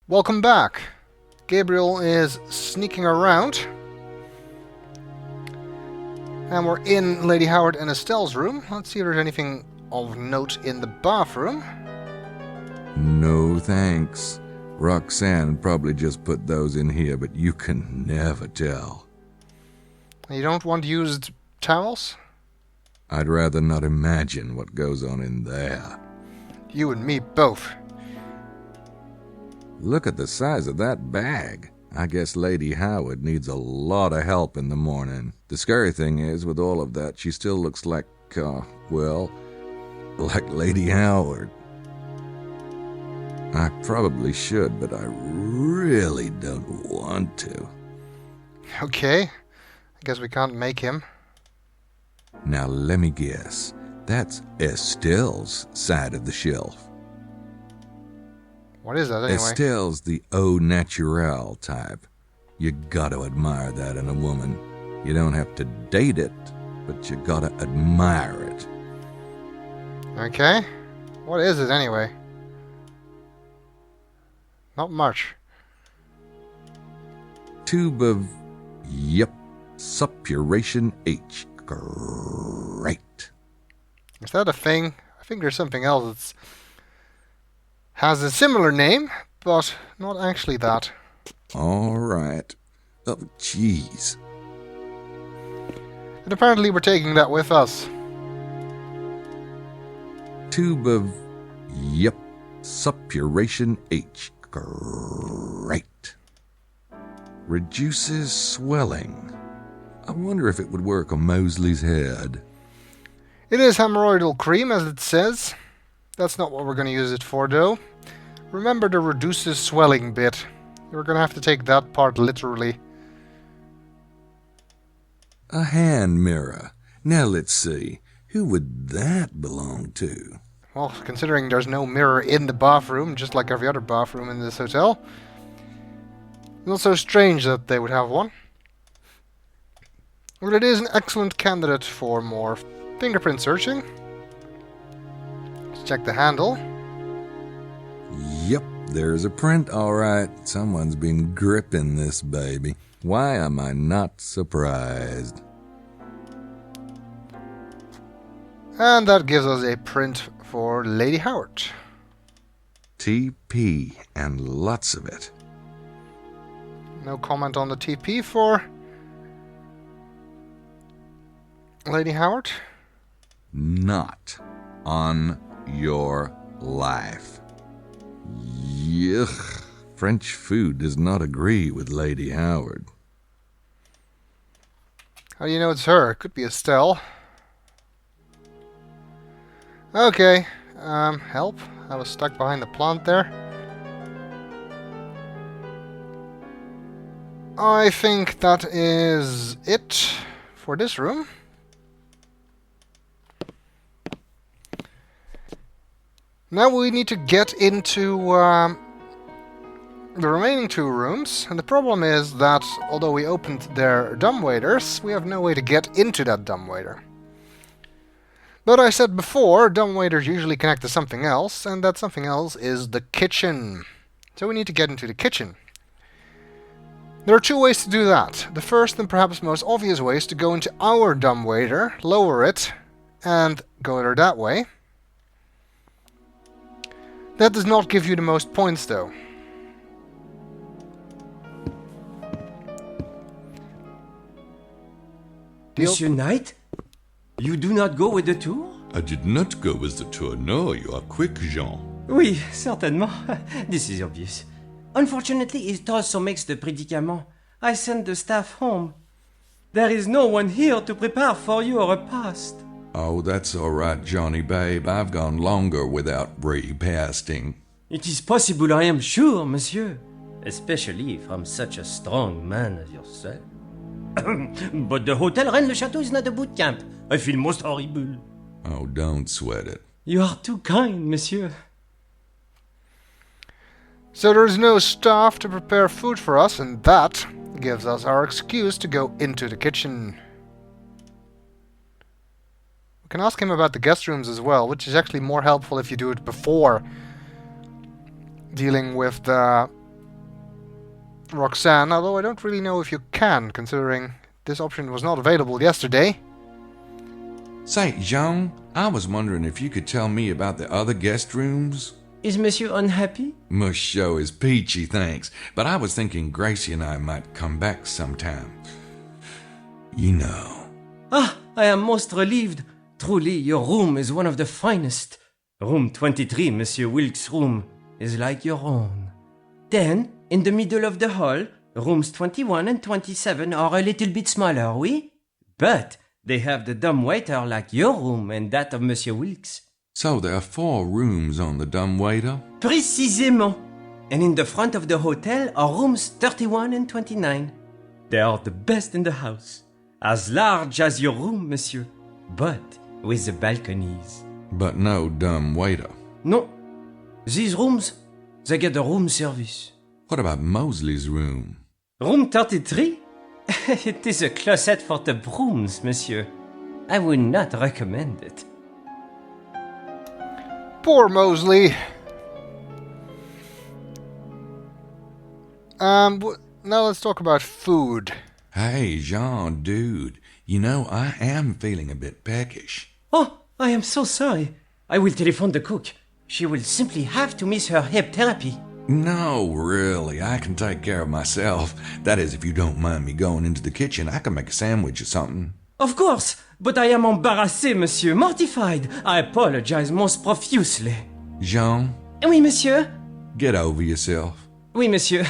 Welcome back. Gabriel is sneaking around. And we're in Lady Howard and Estelle's room. Let's see if there's anything of note in the bathroom. No thanks. Roxanne probably just put those in here, but you can never tell. You don't want used towels? I'd rather not imagine what goes on in there. You and me both. Look at the size of that bag. I guess Lady Howard needs a lot of help in the morning. The scary thing is, with all of that, she still looks like, well, like Lady Howard. I probably should, but I really don't want to. Okay. I guess we can't make him. Now let me guess. That's Estelle's side of the shelf. What is that anyway? Estelle's the au naturel type. You gotta admire that in a woman. You don't have to date it, but you gotta admire it. Okay. What is it anyway? Not much. Tube of, yep, suppuration H. Great. Is that a thing? I think there's something else that has a similar name, but not actually that. All right. Oh, jeez. And apparently we're taking that with us. Tube of, yep, suppuration H. Great. Reduces swelling. I wonder if it would work on Mosley's head. It is hemorrhoidal cream, as it says. That's not what we're going to use it for, though. Remember the reduces swelling bit. We're going to have to take that part literally. A hand mirror. Now let's see. Who would that belong to? Well, considering there's no mirror in the bathroom, just like every other bathroom in this hotel, it's not so strange that they would have one. But it is an excellent candidate for more fingerprint searching. Let's check the handle. Yep, there's a print, all right. Someone's been gripping this baby. Why am I not surprised? And that gives us a print for Lady Howard. TP, and lots of it. No comment on the TP for Lady Howard? Not on your life. Yuck. French food does not agree with Lady Howard. How do you know it's her? It could be Estelle. Okay. Help. I was stuck behind the plant there. I think that is it for this room. Now we need to get into the remaining two rooms, and the problem is that although we opened their dumbwaiters, we have no way to get into that dumbwaiter. But I said before, dumbwaiters usually connect to something else, and that something else is the kitchen. So we need to get into the kitchen. There are two ways to do that. The first and perhaps most obvious way is to go into our dumbwaiter, lower it, and go there that way. That does not give you the most points, though. Monsieur Knight? You do not go with the tour? I did not go with the tour. No, you are quick, Jean. Oui, certainement. This is obvious. Unfortunately, it also makes the prédicament. I sent the staff home. There is no one here to prepare for you a repast. Oh, that's all right, Johnny babe. I've gone longer without repasting. It is possible, I am sure, monsieur. Especially from such a strong man as yourself. But the hotel Rennes-le-Château is not a boot camp. I feel most horrible. Oh, don't sweat it. You are too kind, monsieur. So there is no staff to prepare food for us, and that gives us our excuse to go into the kitchen. We can ask him about the guest rooms as well, which is actually more helpful if you do it before dealing with the Roxanne, although I don't really know if you can, considering this option was not available yesterday. Say, Jean, I was wondering if you could tell me about the other guest rooms? Is Monsieur unhappy? Monsieur is peachy, thanks, but I was thinking Gracie and I might come back sometime. You know. Ah, I am most relieved. Truly, your room is one of the finest. Room 23, Monsieur Wilks' room, is like your own. Then, in the middle of the hall, rooms 21 and 27 are a little bit smaller, oui? But they have the dumbwaiter like your room and that of Monsieur Wilks. So there are 4 rooms on the dumbwaiter? Précisément. And in the front of the hotel are rooms 31 and 29. They are the best in the house. As large as your room, monsieur, but with the balconies. But no dumbwaiter. No. These rooms, they get the room service. What about Mosley's room? Room 33? It is a closet for the brooms, monsieur. I would not recommend it. Poor Mosley. Now let's talk about food. Hey, Jean, dude, you know, I am feeling a bit peckish. Oh, I am so sorry. I will telephone the cook. She will simply have to miss her hip therapy. No, really, I can take care of myself. That is, if you don't mind me going into the kitchen, I can make a sandwich or something. Of course, but I am embarrassé, monsieur, mortified. I apologize most profusely. Jean, Oui, monsieur. get over yourself. Oui, monsieur.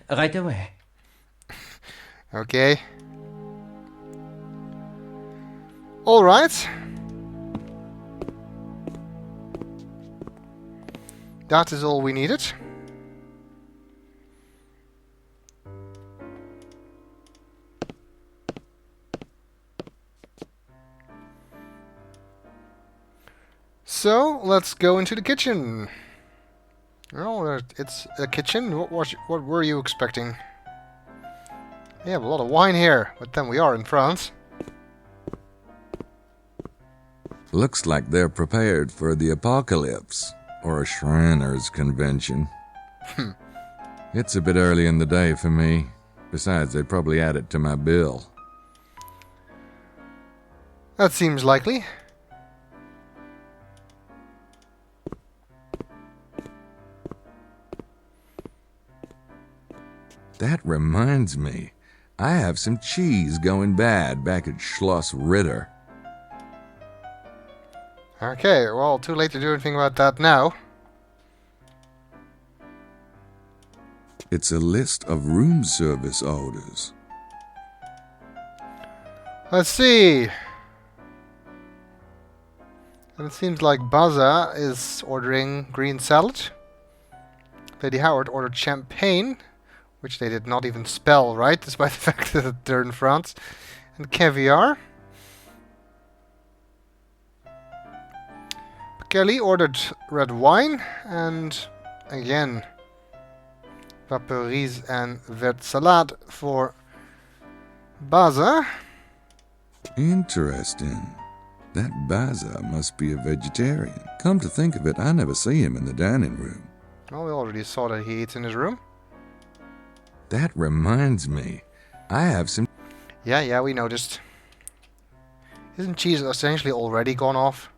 Right away. Okay. Alright. That is all we needed. So, let's go into the kitchen. Oh, it's a kitchen? What were you expecting? We have a lot of wine here, but then we are in France. Looks like they're prepared for the apocalypse, or a Shriners convention. It's a bit early in the day for me. Besides, they'd probably add it to my bill. That seems likely. That reminds me, I have some cheese going bad back at Schloss Ritter. Okay, well, too late to do anything about that now. It's a list of room service orders. Let's see. And it seems like Baza is ordering green salad. Lady Howard ordered champagne, which they did not even spell right, despite the fact that they're in France, and caviar. Kelly ordered red wine, and again, Vaporise and Vert Salade for Baza. Interesting. That Baza must be a vegetarian. Come to think of it, I never see him in the dining room. Well, we already saw that he eats in his room. That reminds me, I have some... Yeah, we noticed. Isn't cheese essentially already gone off?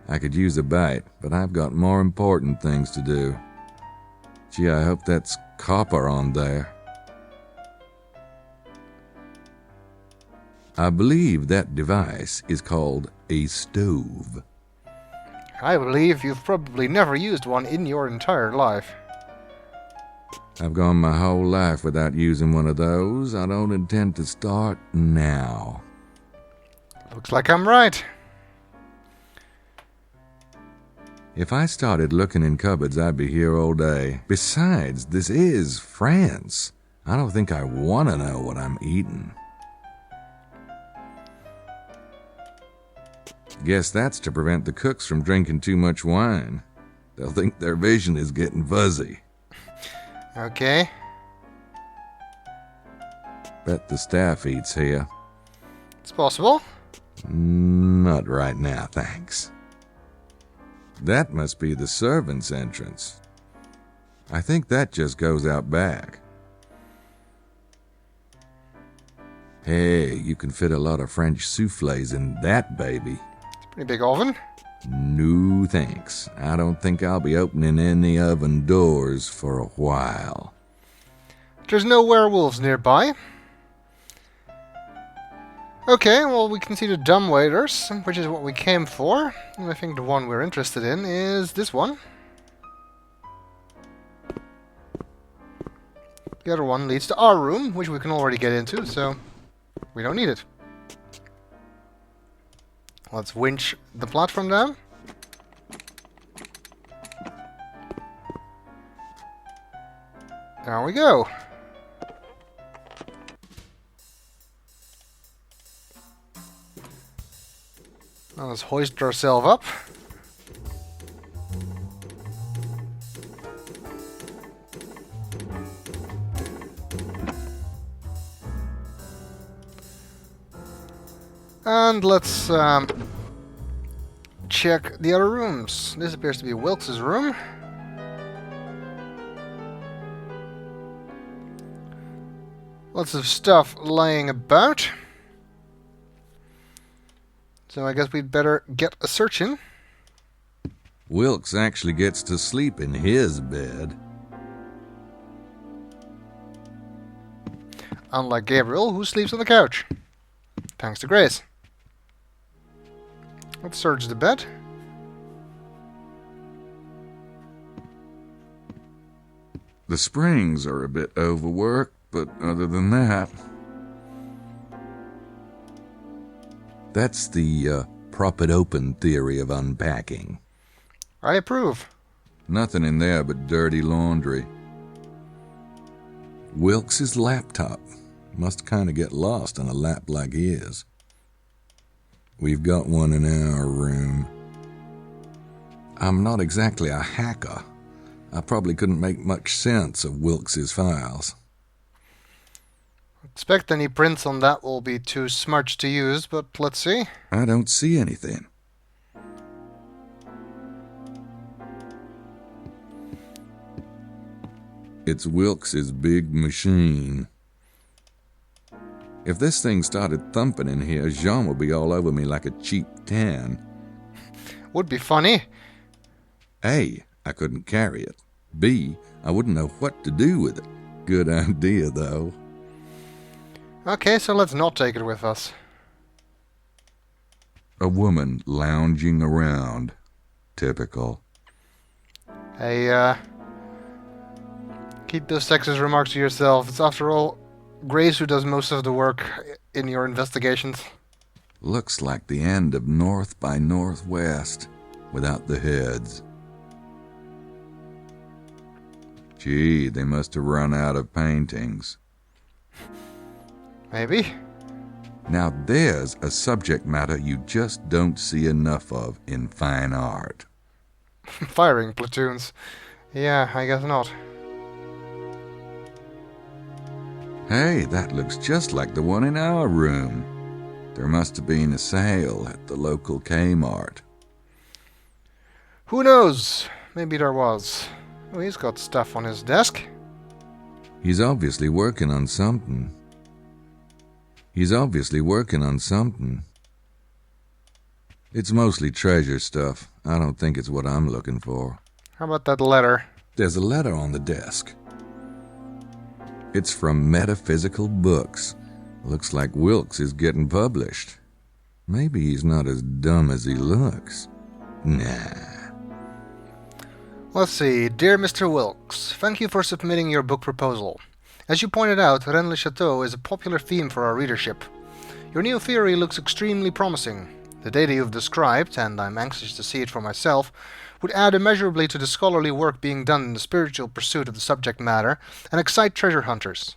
I could use a bite, but I've got more important things to do. Gee, I hope that's copper on there. I believe that device is called a stove. I believe you've probably never used one in your entire life. I've gone my whole life without using one of those. I don't intend to start now. Looks like I'm right. If I started looking in cupboards, I'd be here all day. Besides, this is France. I don't think I want to know what I'm eating. Guess that's to prevent the cooks from drinking too much wine. They'll think their vision is getting fuzzy. Okay. Bet the staff eats here. It's possible. Not right now, thanks. That must be the servants' entrance. I think that just goes out back. Hey, you can fit a lot of French souffles in that baby. It's a pretty big oven. No thanks. I don't think I'll be opening any oven doors for a while. There's no werewolves nearby. Okay, well, we can see the dumbwaiters, which is what we came for. And I think the one we're interested in is this one. The other one leads to our room, which we can already get into, so we don't need it. Let's winch the platform down. There we go. Now let's hoist ourselves up. And let's check the other rooms. This appears to be Wilks' room. Lots of stuff lying about. So I guess we'd better get a search in. Wilks actually gets to sleep in his bed. Unlike Gabriel, who sleeps on the couch. Thanks to Grace. Let's search the bed. The springs are a bit overworked, but other than that... That's the prop it open theory of unpacking. I approve. Nothing in there but dirty laundry. Wilkes' laptop. Must kind of get lost on a lap like his. We've got one in our room. I'm not exactly a hacker. I probably couldn't make much sense of Wilkes' files. Expect any prints on that will be too smudged to use, but let's see. I don't see anything. It's Wilkes' big machine. If this thing started thumping in here, Jean would be all over me like a cheap tan. Would be funny. A, I couldn't carry it. B, I wouldn't know what to do with it. Good idea, though. Okay, so let's not take it with us. A woman lounging around. Typical. Hey, keep those sexist remarks to yourself. It's after all Grace who does most of the work in your investigations. Looks like the end of North by Northwest, without the heads. Gee, they must have run out of paintings. Maybe. Now there's a subject matter you just don't see enough of in fine art. Firing platoons. Yeah, I guess not. Hey, that looks just like the one in our room. There must have been a sale at the local Kmart. Who knows? Maybe there was. Oh, he's got stuff on his desk. He's obviously working on something. It's mostly treasure stuff. I don't think it's what I'm looking for. How about that letter? There's a letter on the desk. It's from Metaphysical Books. Looks like Wilks is getting published. Maybe he's not as dumb as he looks. Nah. Let's see. Dear Mr. Wilks, thank you for submitting your book proposal. As you pointed out, Rennes-le-Château is a popular theme for our readership. Your new theory looks extremely promising. The data you've described, and I'm anxious to see it for myself, would add immeasurably to the scholarly work being done in the spiritual pursuit of the subject matter and excite treasure hunters.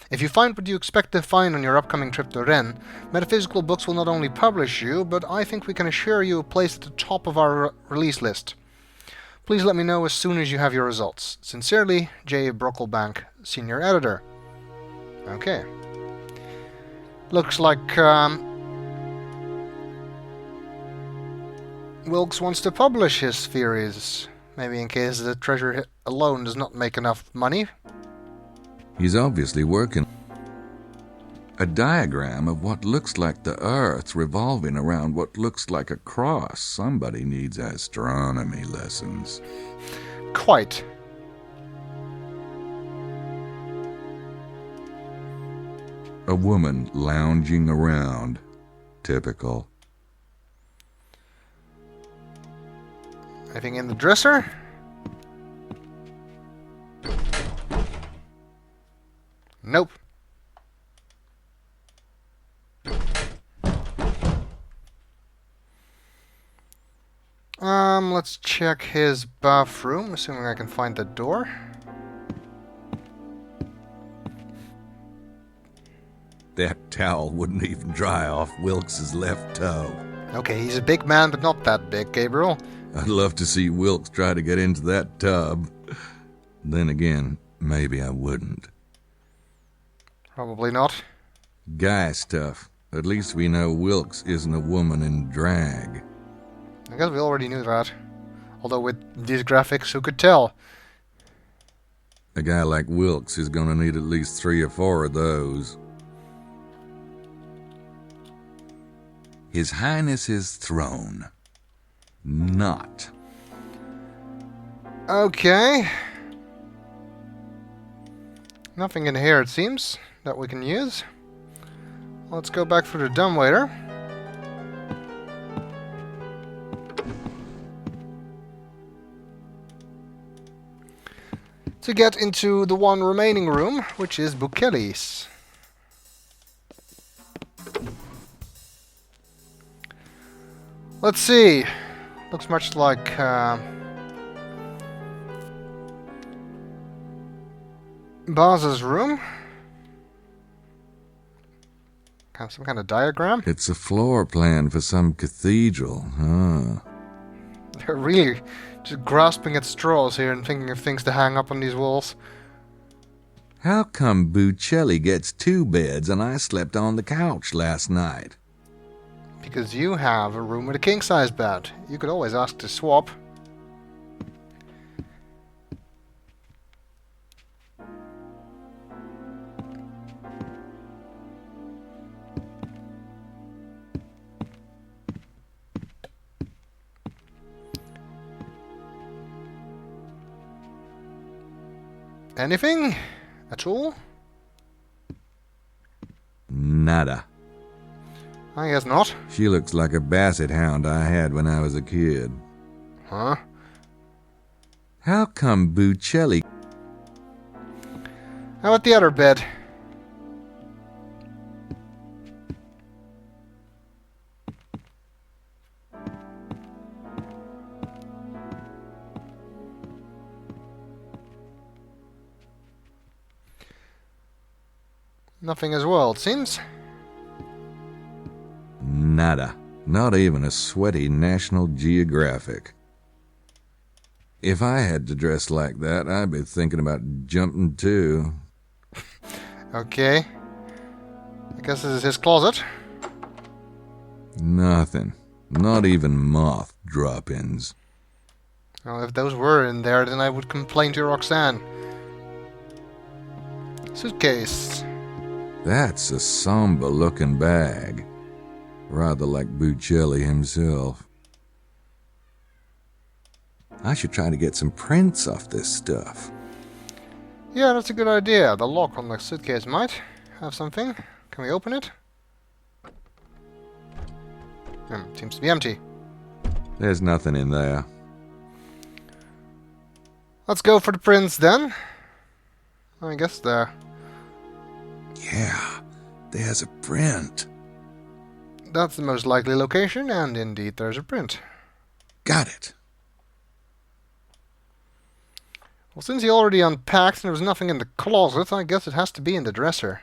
If you find what you expect to find on your upcoming trip to Rennes, Metaphysical Books will not only publish you, but I think we can assure you a place at the top of our release list. Please let me know as soon as you have your results. Sincerely, J. Brocklebank, Senior Editor. Okay. Looks like Wilks wants to publish his theories. Maybe in case the treasure alone does not make enough money. He's obviously working. A diagram of what looks like the Earth revolving around what looks like a cross. Somebody needs astronomy lessons. Quite. A woman lounging around. Typical. Anything in the dresser? Nope. Let's check his bathroom, assuming I can find the door. That towel wouldn't even dry off Wilkes' left toe. Okay, he's a big man, but not that big, Gabriel. I'd love to see Wilkes try to get into that tub. Then again, maybe I wouldn't. Probably not. Guy stuff. At least we know Wilkes isn't a woman in drag. I guess we already knew that. Although with these graphics, who could tell? A guy like Wilkes is gonna need at least 3 or 4 of those. His Highness's throne. Not. Okay. Nothing in here, it seems, that we can use. Let's go back for the dumbwaiter. To get into the one remaining room, which is Buelli's. Let's see. Looks much like Baz's room. Some kind of diagram. It's a floor plan for some cathedral, huh? They're really just grasping at straws here and thinking of things to hang up on these walls. How come Buelli gets 2 beds and I slept on the couch last night? Because you have a room with a king-size bed. You could always ask to swap. Anything at all? Nada. I guess not. She looks like a basset hound I had when I was a kid. Huh? How come Buelli... How about the other bed? Nothing as well, it seems. Nada. Not even a sweaty National Geographic. If I had to dress like that, I'd be thinking about jumping too. Okay. I guess this is his closet. Nothing. Not even moth drop-ins. Well, if those were in there, then I would complain to Roxanne. Suitcase. That's a somber-looking bag. Rather like Buelli himself. I should try to get some prints off this stuff. Yeah, that's a good idea. The lock on the suitcase might have something. Can we open it? Seems to be empty. There's nothing in there. Let's go for the prints then. I guess there. Yeah, there's a print. That's the most likely location, and indeed there's a print. Got it. Well, since he already unpacked and there was nothing in the closet, I guess it has to be in the dresser.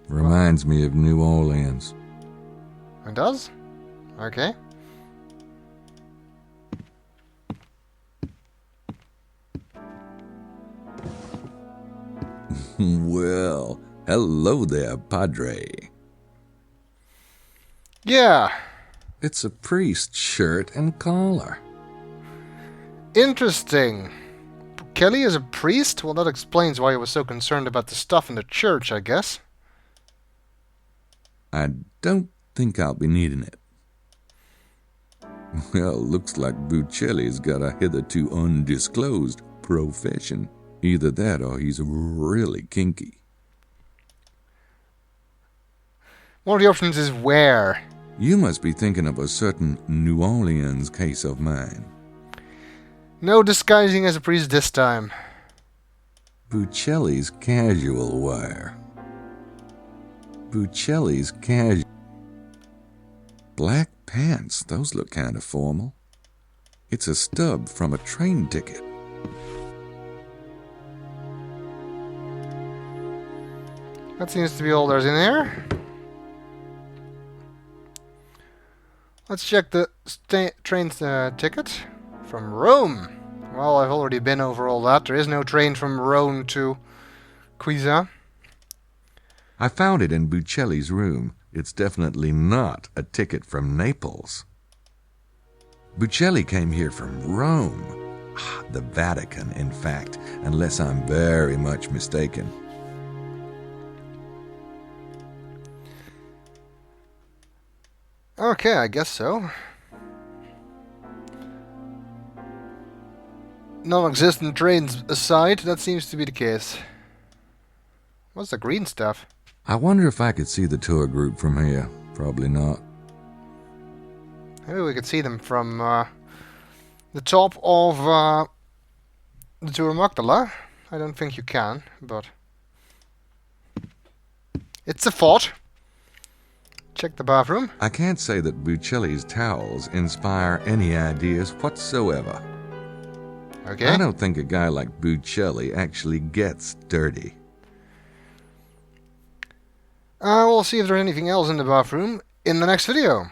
Reminds me of New Orleans. It does? Okay. Well, hello there, Padre. Yeah. It's a priest's shirt and collar. Interesting. Kelly is a priest? Well, that explains why he was so concerned about the stuff in the church, I guess. I don't think I'll be needing it. Well, looks like Buelli's got a hitherto undisclosed profession. Either that or he's really kinky. One of the options is where. You must be thinking of a certain New Orleans case of mine. No disguising as a priest this time. Buelli's casual wire. Buelli's casual. Black pants, those look kind of formal. It's a stub from a train ticket. That seems to be all there's in here. Let's check the train ticket. From Rome. Well, I've already been over all that. There is no train from Rome to Cuisa. I found it in Buelli's room. It's definitely not a ticket from Naples. Buelli came here from Rome. The Vatican, in fact, unless I'm very much mistaken. Okay, I guess so. Non-existent trains aside, that seems to be the case. What's the green stuff? I wonder if I could see the tour group from here. Probably not. Maybe we could see them from the top of the Tour Magdala. I don't think you can, but it's a thought. Check the bathroom. I can't say that Buelli's towels inspire any ideas whatsoever. Okay. I don't think a guy like Buelli actually gets dirty. We'll see if there's anything else in the bathroom in the next video.